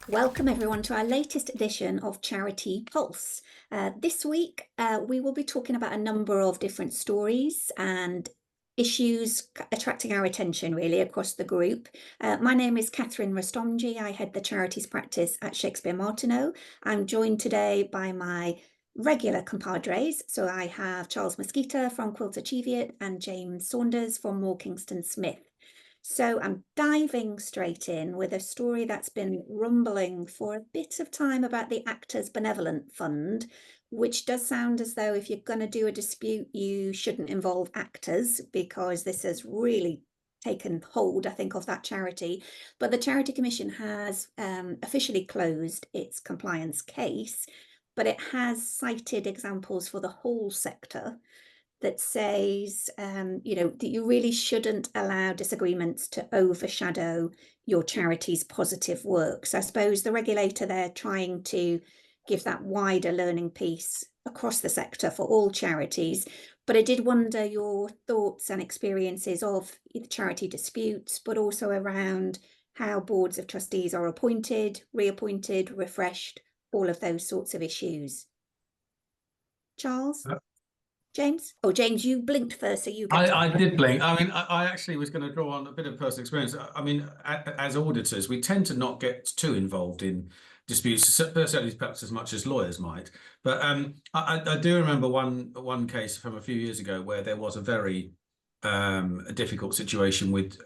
Welcome everyone to our latest edition of CharitEpulse. This week we will be talking about a number of different stories and issues attracting our attention really across the group. My name is Catherine Rastomji. I head the charities practice at Shakespeare Martineau. I'm joined today by my regular compadres. So I have Charles Mosquita from Quilter Cheviot and James Saunders from Moore Kingston Smith. So I'm diving straight in with a story that's been rumbling for a bit of time about the Actors Benevolent Fund, which does sound as though if you're going to do a dispute, you shouldn't involve actors, because this has really taken hold, I think, of that charity. But the Charity Commission has officially closed its compliance case, but it has cited examples for the whole sector that says, that you really shouldn't allow disagreements to overshadow your charity's positive work. So I suppose the regulator there trying to give that wider learning piece across the sector for all charities. But I did wonder your thoughts and experiences of charity disputes, but also around how boards of trustees are appointed, reappointed, refreshed, all of those sorts of issues. Charles? James? Oh, James, you blinked first, so you get I did blink. I mean, I actually was going to draw on a bit of personal experience. I mean, as auditors, we tend to not get too involved in disputes, certainly perhaps as much as lawyers might. But I do remember one case from a few years ago where there was a very difficult situation with,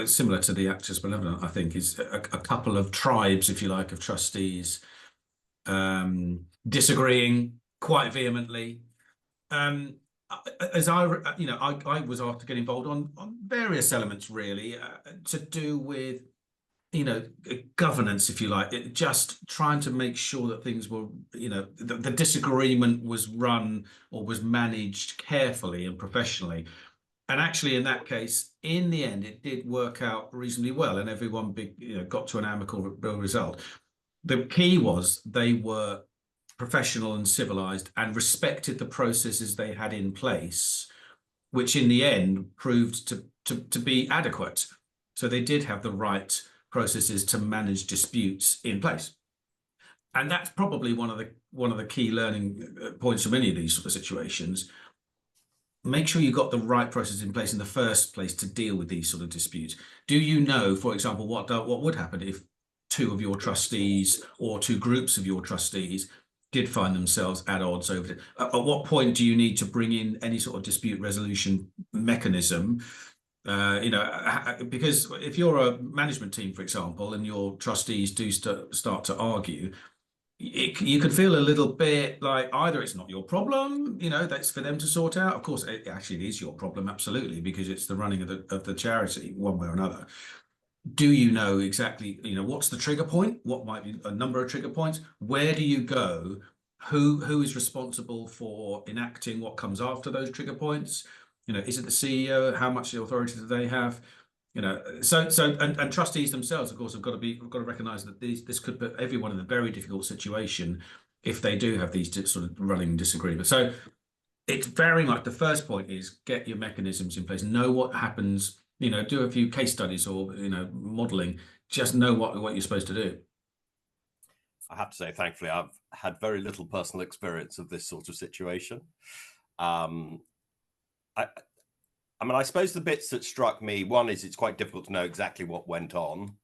similar to the Actors Benevolent, I think, is a couple of tribes, if you like, of trustees disagreeing quite vehemently. As I was asked to get involved on various elements, really, to do with, governance, if you like, just trying to make sure that things were, the disagreement was run or was managed carefully and professionally. And actually, in that case, in the end, it did work out reasonably well, and everyone got to an amicable result. The key was they were professional and civilized and respected the processes they had in place, which in the end proved to be adequate. So they did have the right processes to manage disputes in place. And that's probably one of the key learning points from any of these sort of situations. Make sure you got the right process in place in the first place to deal with these sort of disputes. Do you know, for example, what would happen if two of your trustees or two groups of your trustees did find themselves at odds over it? At what point do you need to bring in any sort of dispute resolution mechanism? Because if you're a management team, for example, and your trustees do start to argue, you could feel a little bit like either it's not your problem, that's for them to sort out. Of course, it actually is your problem, absolutely, because it's the running of the charity one way or another. Do you know exactly, what's the trigger point? What might be a number of trigger points? Where do you go? Who is responsible for enacting what comes after those trigger points? Is it the CEO? How much authority do they have? And trustees themselves, of course, have got to recognise that this could put everyone in a very difficult situation if they do have these sort of running disagreements. So it's very much the first point is get your mechanisms in place, know what happens, do a few case studies or modelling, just know what you're supposed to do. I have to say, thankfully, I've had very little personal experience of this sort of situation. I suppose the bits that struck me, one is it's quite difficult to know exactly what went on.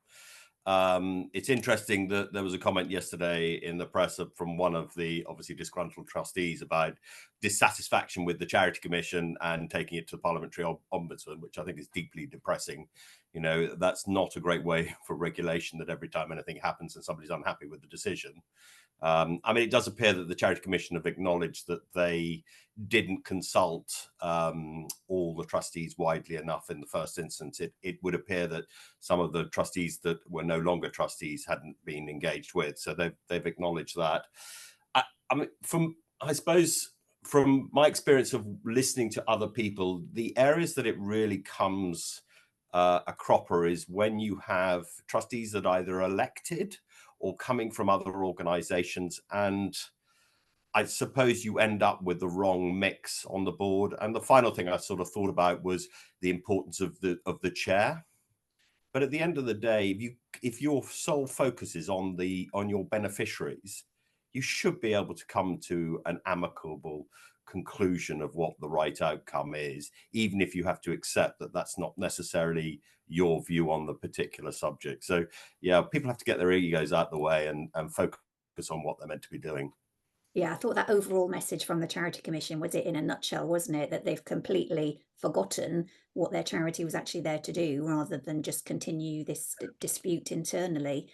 It's interesting that there was a comment yesterday in the press from one of the obviously disgruntled trustees about dissatisfaction with the Charity Commission and taking it to the Parliamentary Ombudsman, which I think is deeply depressing. That's not a great way for regulation, that every time anything happens and somebody's unhappy with the decision. It does appear that the Charity Commission have acknowledged that they didn't consult all the trustees widely enough in the first instance. It would appear that some of the trustees that were no longer trustees hadn't been engaged with, so they've acknowledged that. I suppose from my experience of listening to other people, the areas that it really comes a cropper is when you have trustees that are either elected or coming from other organizations, and I suppose you end up with the wrong mix on the board. And the final thing I sort of thought about was the importance of the chair. But at the end of the day, if your sole focus is on your beneficiaries, you should be able to come to an amicable conclusion of what the right outcome is, even if you have to accept that that's not necessarily your view on the particular subject. So yeah, people have to get their egos out of the way and focus on what they're meant to be doing. Yeah, I thought that overall message from the Charity Commission was it in a nutshell, wasn't it? That they've completely forgotten what their charity was actually there to do, rather than just continue this dispute internally.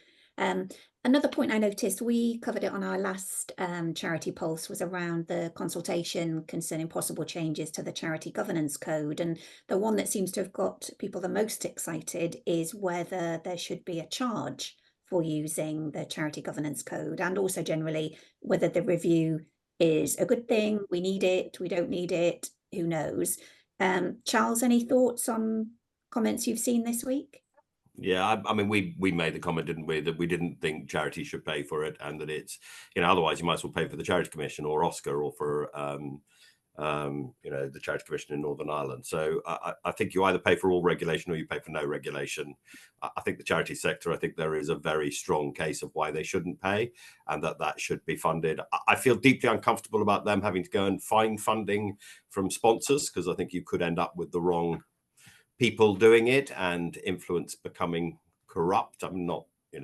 Another point I noticed, we covered it on our last Charity Pulse, was around the consultation concerning possible changes to the Charity Governance Code. And the one that seems to have got people the most excited is whether there should be a charge for using the Charity Governance Code, and also generally whether the review is a good thing, we need it, we don't need it, who knows. Charles, any thoughts on comments you've seen this week? Yeah, I mean, we made the comment, didn't we, that we didn't think charities should pay for it, and that it's, otherwise you might as well pay for the Charity Commission or Oscar, or for the Charity Commission in Northern Ireland. So I think you either pay for all regulation or you pay for no regulation. I think the charity sector, I think there is a very strong case of why they shouldn't pay, and that should be funded. I feel deeply uncomfortable about them having to go and find funding from sponsors, because I think you could end up with the wrong people doing it and influence becoming corrupt. I'm not, in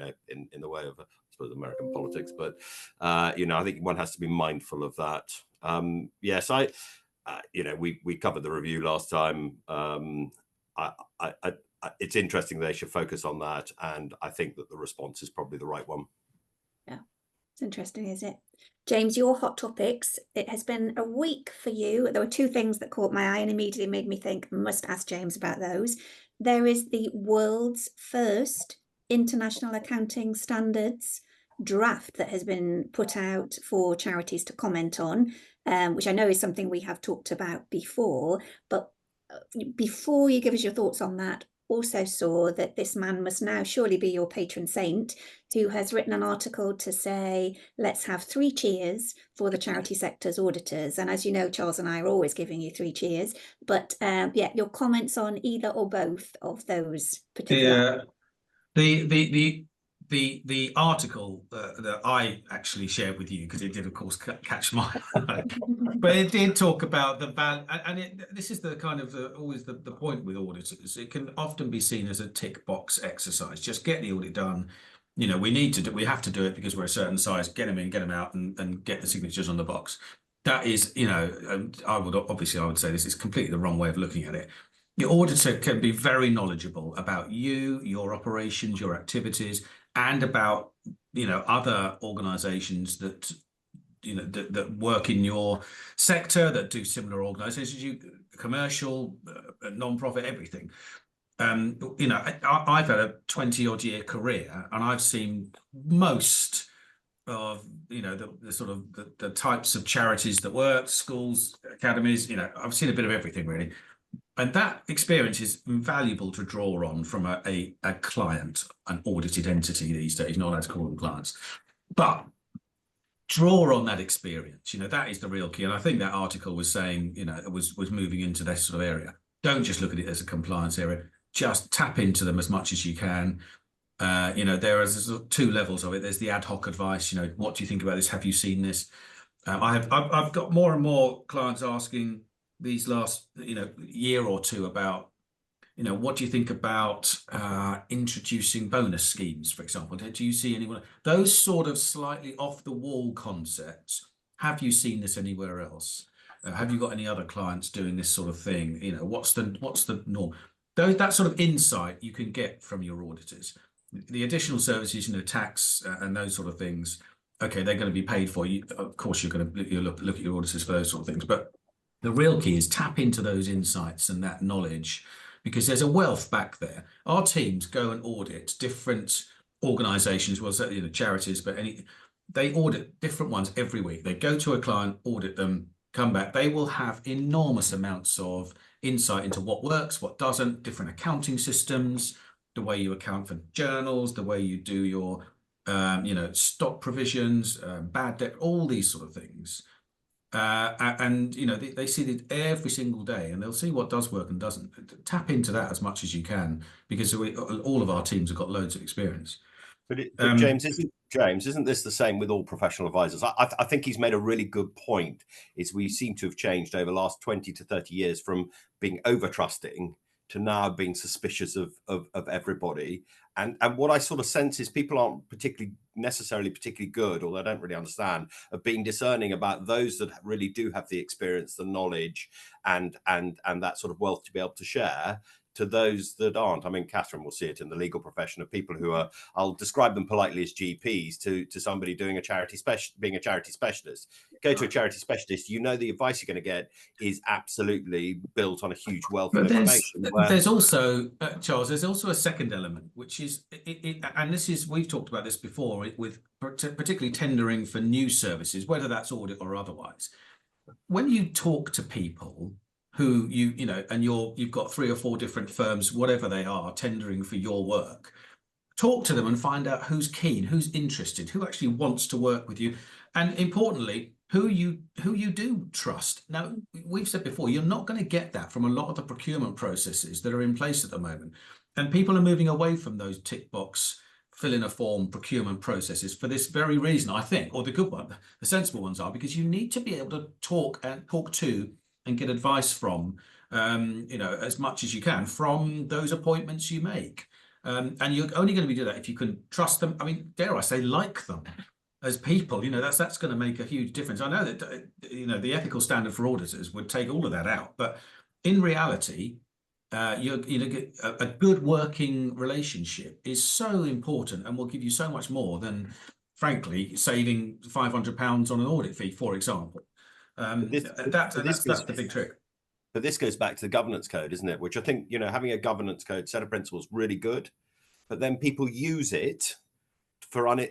the way of, I suppose, American politics, but I think one has to be mindful of that. Yes, we covered the review last time. It's interesting they should focus on that, and I think that the response is probably the right one. Yeah, it's interesting, is it? James, your hot topics. It has been a week for you. There were two things that caught my eye and immediately made me think, must ask James about those. There is the world's first international accounting standards draft that has been put out for charities to comment on, which I know is something we have talked about before. But before you give us your thoughts on that, also saw that this man must now surely be your patron saint, who has written an article to say, let's have 3 cheers for the charity sector's auditors. And as you know, Charles and I are always giving you 3 cheers. But yeah, your comments on either or both of those particular. The article that I actually shared with you, because it did, of course, catch my eye, but it did talk about the value, and this is the kind of always the point with auditors. It can often be seen as a tick box exercise. Just get the audit done. We have to do it because we're a certain size. Get them in, get them out, and get the signatures on the box. That is, I would say this is completely the wrong way of looking at it. Your auditor can be very knowledgeable about you, your operations, your activities, and about other organizations that that work in your sector, that do similar organizations, commercial, non-profit, everything. I've had a 20-odd year career, and I've seen most of the sort of the types of charities that work, schools, academies. I've seen a bit of everything, really. And that experience is invaluable to draw on from a client, an audited entity these days, not allowed to call them clients. But draw on that experience. That is the real key. And I think that article was saying, was moving into this sort of area. Don't just look at it as a compliance area. Just tap into them as much as you can. There is 2 levels of it. There's the ad hoc advice. What do you think about this? Have you seen this? I've got more and more clients asking these last year or two about what do you think about introducing bonus schemes, for example? Do you see anyone, those sort of slightly off the wall concepts? Have you seen this anywhere else? Have you got any other clients doing this sort of thing? What's the norm? That sort of insight you can get from your auditors. The additional services, tax and those sort of things, okay, they're going to be paid for. Of course, you're going to look at your auditors for those sort of things, but the real key is tap into those insights and that knowledge, because there's a wealth back there. Our teams go and audit different organizations, well, certainly charities, but they audit different ones every week. They go to a client, audit them, come back. They will have enormous amounts of insight into what works, what doesn't, different accounting systems, the way you account for journals, the way you do your stock provisions, bad debt, all these sort of things. And they see it every single day, and they'll see what does work and doesn't. Tap into that as much as you can, because all of our teams have got loads of experience. But James, isn't this the same with all professional advisors? I think he's made a really good point. Is we seem to have changed over the last 20 to 30 years from being over trusting to now being suspicious of everybody. And what I sort of sense is people aren't necessarily particularly good, or they don't really understand, of being discerning about those that really do have the experience, the knowledge, and that sort of wealth to be able to share, to those that aren't. I mean, Catherine will see it in the legal profession of people who are, I'll describe them politely as GPs, to somebody doing being a charity specialist. Go to a charity specialist, the advice you're going to get is absolutely built on a huge wealth of information. There's also, Charles, there's also a second element, which is, and this is, we've talked about this before, with particularly tendering for new services, whether that's audit or otherwise. When you talk to people who and you've got 3 or 4 different firms, whatever they are, tendering for your work, talk to them and find out who's keen, who's interested, who actually wants to work with you, and importantly, who you do trust. Now, we've said before, you're not going to get that from a lot of the procurement processes that are in place at the moment, and people are moving away from those tick box, fill in a form procurement processes for this very reason, I think. Or the good one, the sensible ones are, because you need to be able to talk to and get advice from, as much as you can from those appointments you make. And you're only going to be doing that if you can trust them. I mean, dare I say, like them as people. That's going to make a huge difference. I know that the ethical standard for auditors would take all of that out, but in reality, a good working relationship is so important, and will give you so much more than, frankly, saving £500 on an audit fee, for example. That's the big trick. But this goes back to the governance code, isn't it? Which I think, having a governance code set of principles really good, but then people use it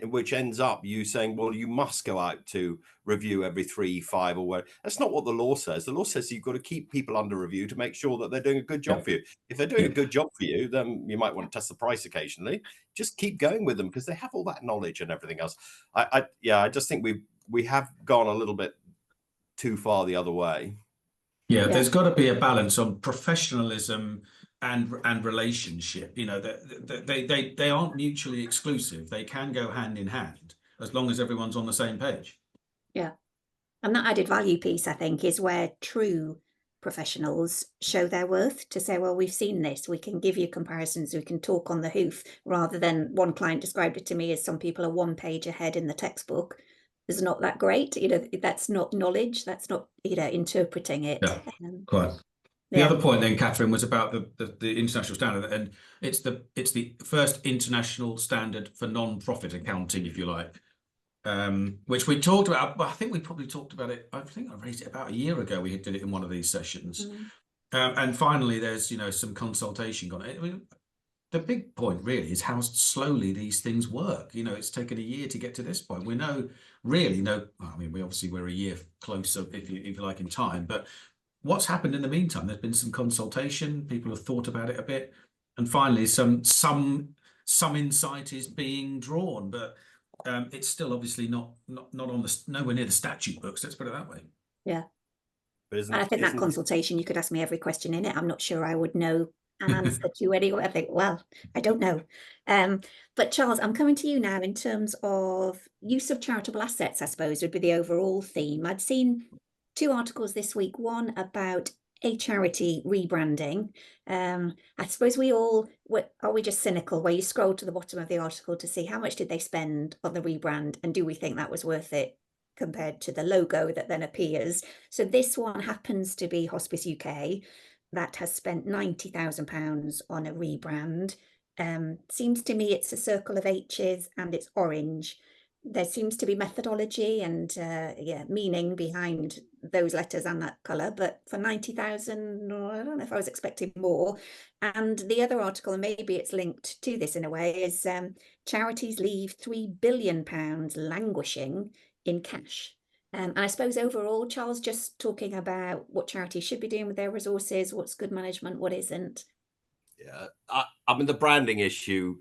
which ends up you saying, well, you must go out to review every 3, 5, or whatever. That's not what the law says. The law says you've got to keep people under review to make sure that they're doing a good job for you. If they're doing a good job for you, then you might want to test the price occasionally. Just keep going with them, because they have all that knowledge and everything else. I just think we have gone a little bit too far the other way. Yeah, there's got to be a balance on professionalism and relationship. They aren't mutually exclusive. They can go hand in hand as long as everyone's on the same page. Yeah. And that added value piece, I think, is where true professionals show their worth, to say, well, we've seen this, we can give you comparisons, we can talk on the hoof, rather than one client described it to me as some people are 1 page ahead in the textbook. Is not that great. That's not knowledge, that's not interpreting it. Yeah, quite. The other point then, Catherine, was about the international standard, and it's the first international standard for non-profit accounting, if you like, which we talked about. I think we probably talked about it. I think I raised it about a year ago. We did it in one of these sessions, and finally, there's some consultation gone. The big point really is how slowly these things work. It's taken a year to get to this point. We we're a year closer, if you like, in time, but what's happened in the meantime? There's been some consultation. People have thought about it a bit, and finally, some insight is being drawn. But it's still obviously not on nowhere near the statute books. Let's put it that way. Yeah, and I think that consultation, you could ask me every question in it. I'm not sure I would know an answer to anyway. I think, well, I don't know. But Charles, I'm coming to you now in terms of use of charitable assets, I suppose, would be the overall theme. I'd seen 2 articles this week, one about a charity rebranding. I suppose are we just cynical, where you scroll to the bottom of the article to see how much did they spend on the rebrand, and do we think that was worth it compared to the logo that then appears? So this one happens to be Hospice UK, that has spent £90,000 on a rebrand. Seems to me it's a circle of H's and it's orange. There seems to be methodology and meaning behind those letters and that colour, but for 90,000, I don't know if I was expecting more. And the other article, and maybe it's linked to this in a way, is charities leave £3 billion languishing in cash. And I suppose overall, Charles, just talking about what charities should be doing with their resources, what's good management, what isn't. Yeah, I mean, the branding issue,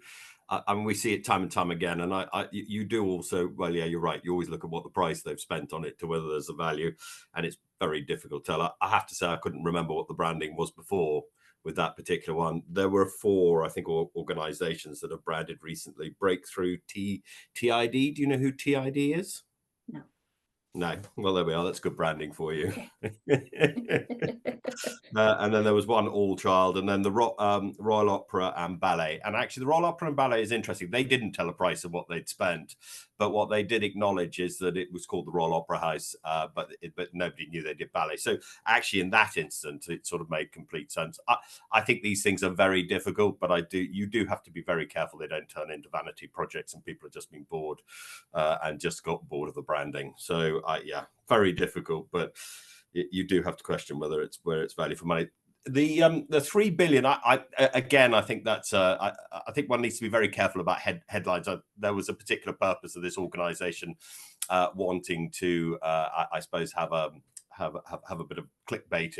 I mean, we see it time and time again, and you do also, well, yeah, you're right. You always look at what the price they've spent on it to whether there's a value, and it's very difficult to tell. I have to say, I couldn't remember what the branding was before with that particular one. There were 4, I think, organizations that have branded recently. Breakthrough TID. Do you know who TID is? No. No. Well, there we are. That's good branding for you. Okay. And then there was one All Child, and then the Royal Opera and Ballet. And actually, the Royal Opera and Ballet is interesting. They didn't tell a price of what they'd spent, but what they did acknowledge is that it was called the Royal Opera House, but nobody knew they did ballet. So actually, in that instance, it sort of made complete sense. I think these things are very difficult, but you do have to be very careful they don't turn into vanity projects and people are just being bored and just got bored of the branding. So yeah, very difficult, but you do have to question whether it's value for money. The 3 billion, again, I think that's I think one needs to be very careful about headlines. There was a particular purpose of this organization wanting to I suppose have a bit of clickbait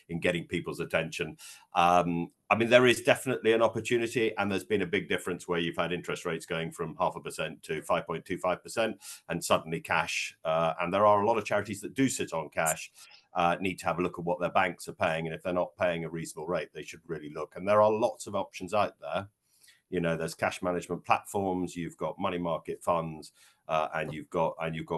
in getting people's attention. I mean, there is definitely an opportunity, and there's been a big difference where you've had interest rates going from 0.5% to 5.25%, and suddenly cash. And there are a lot of charities that do sit on cash. Need to have a look at what their banks are paying, and if they're not paying a reasonable rate, they should really look. And there are lots of options out there. You know, there's cash management platforms, you've got money market funds, and you've got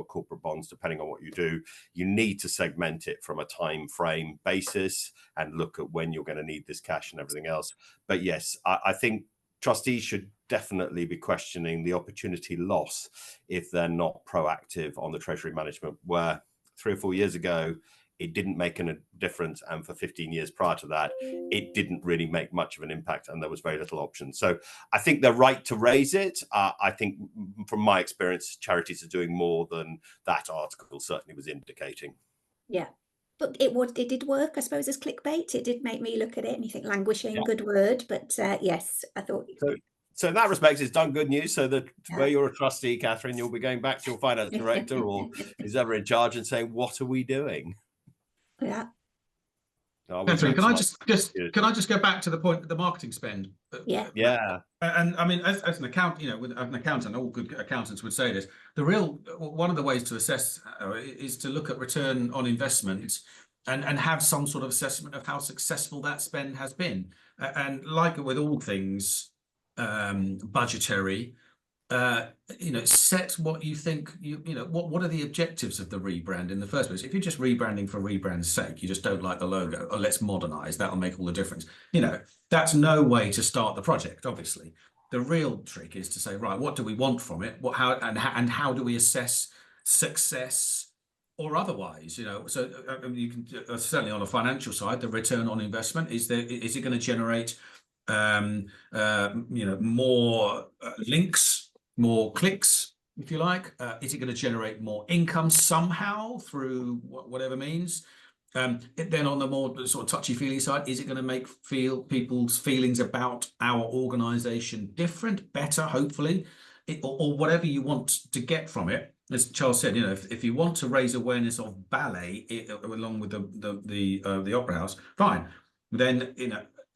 corporate bonds. Depending on what you do, you need to segment it from a time frame basis and look at when you're going to need this cash and everything else. But yes, I think trustees should definitely be questioning the opportunity loss if they're not proactive on the treasury management, where 3 or 4 years ago it didn't make a difference, and for 15 years prior to that it didn't really make much of an impact, and there was very little option. So I think they're right to raise it. I think from my experience, charities are doing more than that article certainly was indicating. Yeah, but it did work, I suppose, as clickbait. It did make me look at it and you think languishing, Yeah. good word, but yes, I thought. So in that respect, it's done good news. So that Yeah. where you're a trustee, Catherine, you'll be going back to your finance director or who's ever in charge and saying, "What are we doing?" Yeah. Catherine, can I just go back to the point of the marketing spend? Yeah. And I mean, as an accountant, with an accountant, all good accountants would say this. One of the ways to assess is to look at return on investment and have some sort of assessment of how successful that spend has been. And like with all things budgetary, set what you think what are the objectives of the rebrand in the first place. If you're just rebranding for rebrand's sake, you just don't like the logo, or let's modernize, that'll make all the difference. That's no way to start the project. Obviously, the real trick is to say, right, what do we want from it, how do we assess success or otherwise? So you can certainly on a financial side, the return on investment, is it going to generate more links, more clicks, if you like? Is it going to generate more income somehow through whatever means? Then on the more sort of touchy-feely side, is it going to make people's feelings about our organisation different, better, hopefully, or whatever you want to get from it? As Charles said, if you want to raise awareness of ballet along with the Opera House, fine. Then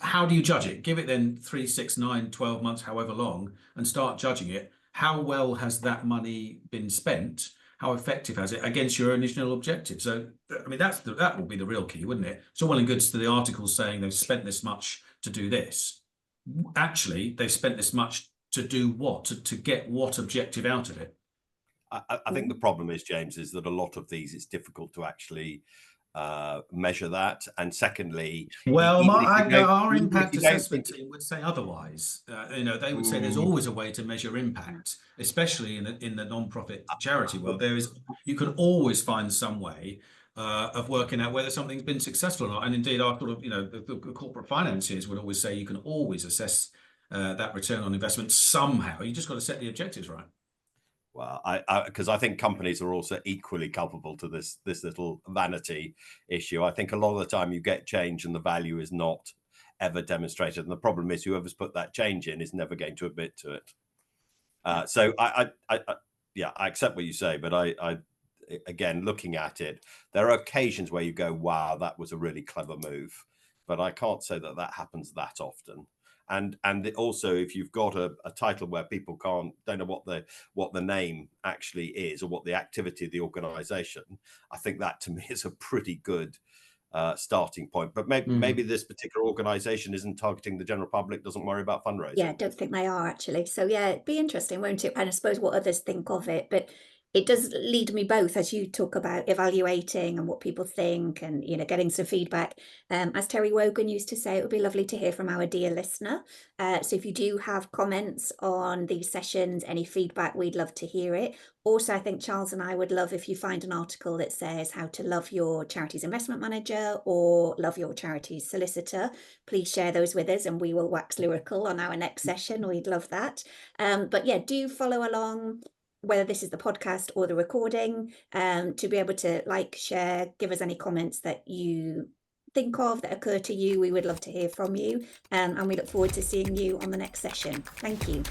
how do you judge it? Give it then 3, 6, 9, 12 months, however long, and start judging it. How well has that money been spent? How effective has it against your original objective? So, I mean, that will be the real key, wouldn't it? So well and good to the articles saying they've spent this much to do this. Actually, they've spent this much to do what? To get what objective out of it? I think the problem is, James, is that a lot of these, it's difficult to actually measure that. And secondly, well, our impact assessment team would say otherwise. They would say there's always a way to measure impact, especially in the non-profit charity world. You can always find some way of working out whether something's been successful or not. And indeed, our sort of the corporate financiers would always say you can always assess that return on investment somehow. You just got to set the objectives right. Well, because I think companies are also equally culpable to this little vanity issue. I think a lot of the time you get change and the value is not ever demonstrated, and the problem is whoever's put that change in is never going to admit to it. So I accept what you say, but again, looking at it, there are occasions where you go, wow, that was a really clever move, but I can't say that happens that often. And also, if you've got a title where people don't know what the name actually is or what the activity of the organization, I think that to me is a pretty good starting point. But maybe this particular organization isn't targeting the general public, doesn't worry about fundraising. Yeah, I don't think they are actually. So yeah, it'd be interesting, won't it? And I suppose what others think of it, but it does lead me both, as you talk about evaluating and what people think and, getting some feedback. As Terry Wogan used to say, it would be lovely to hear from our dear listener. So if you do have comments on these sessions, any feedback, we'd love to hear it. Also, I think Charles and I would love if you find an article that says how to love your charities investment manager or love your charities solicitor. Please share those with us and we will wax lyrical on our next session. We'd love that. But yeah, do follow along, whether this is the podcast or the recording, to be able to like, share, give us any comments that you think of that occur to you. We would love to hear from you. And we look forward to seeing you on the next session. Thank you.